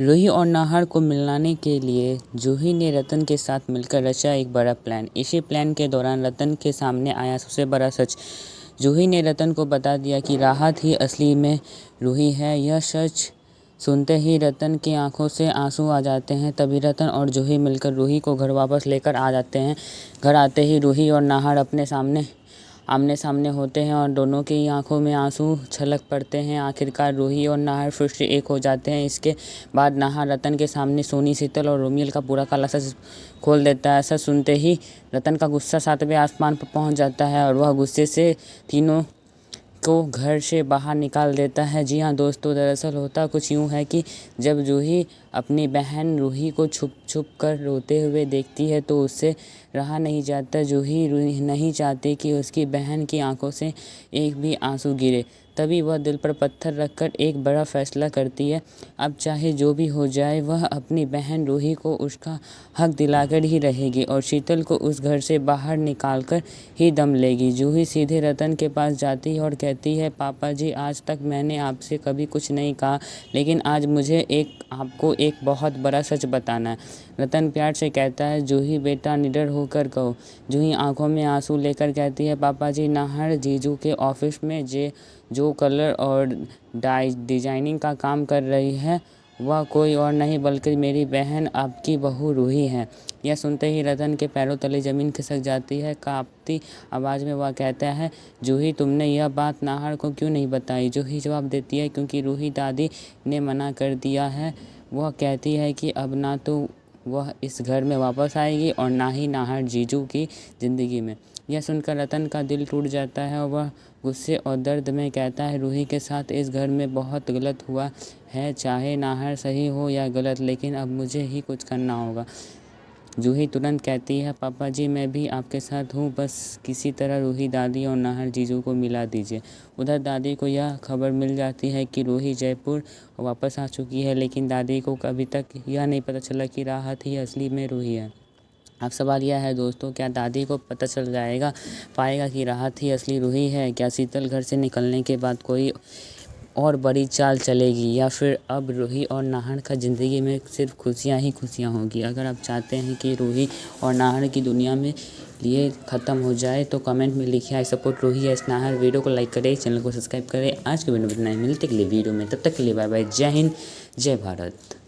रूही और नाहर को मिलाने के लिए जूही ने रतन के साथ मिलकर रचा एक बड़ा प्लान। इसी प्लान के दौरान रतन के सामने आया सबसे बड़ा सच। जूही ने रतन को बता दिया कि राहत ही असली में रूही है। यह सच सुनते ही रतन की आंखों से आंसू आ जाते हैं। तभी रतन और जूही मिलकर रूही को घर वापस लेकर आ जाते हैं। घर आते ही रूही और नाहर आमने सामने होते हैं और दोनों की आंखों में आंसू छलक पड़ते हैं। आखिरकार रूही और नाहर फिर से एक हो जाते हैं। इसके बाद नाहर रतन के सामने सोनी, शीतल और रोमिल का पूरा काला सच खोल देता है। सच सुनते ही रतन का गुस्सा 7वें आसमान पर पहुंच जाता है और वह गुस्से से तीनों को घर से बाहर निकाल देता है। जी हाँ दोस्तों, दरअसल होता कुछ यूँ है कि जब जूही अपनी बहन रूही को छुप छुप कर रोते हुए देखती है तो उससे रहा नहीं जाता। जूही नहीं चाहती कि उसकी बहन की आंखों से एक भी आंसू गिरे। तभी वह दिल पर पत्थर रखकर एक बड़ा फैसला करती है। अब चाहे जो भी हो जाए वह अपनी बहन रूही को उसका हक दिलाकर ही रहेगी और शीतल को उस घर से बाहर निकाल कर ही दम लेगी। जूही सीधे रतन के पास जाती है और कहती है, पापा जी, आज तक मैंने आपसे कभी कुछ नहीं कहा, लेकिन आज मुझे आपको एक बहुत बड़ा सच बताना है। रतन प्यार से कहता है, जूही बेटा निडर होकर कहो। जूही आंखों में आंसू लेकर कहती है, पापा जी, नाहर जीजू के ऑफिस में जो कलर और डिजाइनिंग का काम कर रही है वह कोई और नहीं बल्कि मेरी बहन आपकी बहू रूही है। यह सुनते ही रतन के पैरों तले ज़मीन खिसक जाती है। कांपती आवाज़ में वह कहता है, जूही, तुमने यह बात नाहर को क्यों नहीं बताई? जूही जवाब देती है, क्योंकि रूही दादी ने मना कर दिया है। वह कहती है कि अब ना तो वह इस घर में वापस आएगी और ना ही नाहर जीजू की ज़िंदगी में। यह सुनकर रतन का दिल टूट जाता है और वह गुस्से और दर्द में कहता है, रूही के साथ इस घर में बहुत गलत हुआ है। चाहे नाहर सही हो या गलत, लेकिन अब मुझे ही कुछ करना होगा। जूही तुरंत कहती है, पापा जी, मैं भी आपके साथ हूँ, बस किसी तरह रूही दादी और नाहर जीजू को मिला दीजिए। उधर दादी को यह खबर मिल जाती है कि रूही जयपुर वापस आ चुकी है, लेकिन दादी को अभी तक यह नहीं पता चला कि राहत ही असली में रूही है। अब सवाल यह है दोस्तों, क्या दादी को पता चल पाएगा कि राहत ही असली रूही है? क्या शीतल घर से निकलने के बाद कोई और बड़ी चाल चलेगी, या फिर अब रूही और नाहर का ज़िंदगी में सिर्फ खुशियाँ ही खुशियाँ होगी? अगर आप चाहते हैं कि रूही और नाहर की दुनिया में ये ख़त्म हो जाए तो कमेंट में लिखिए, I support Ruhi S Nahar. Video को लाइक करें, चैनल को सब्सक्राइब करें। आज के वीडियो में इतना ही, मिलते अगले वीडियो में, तब तक के लिए बाय बाय। जय हिंद, जय भारत।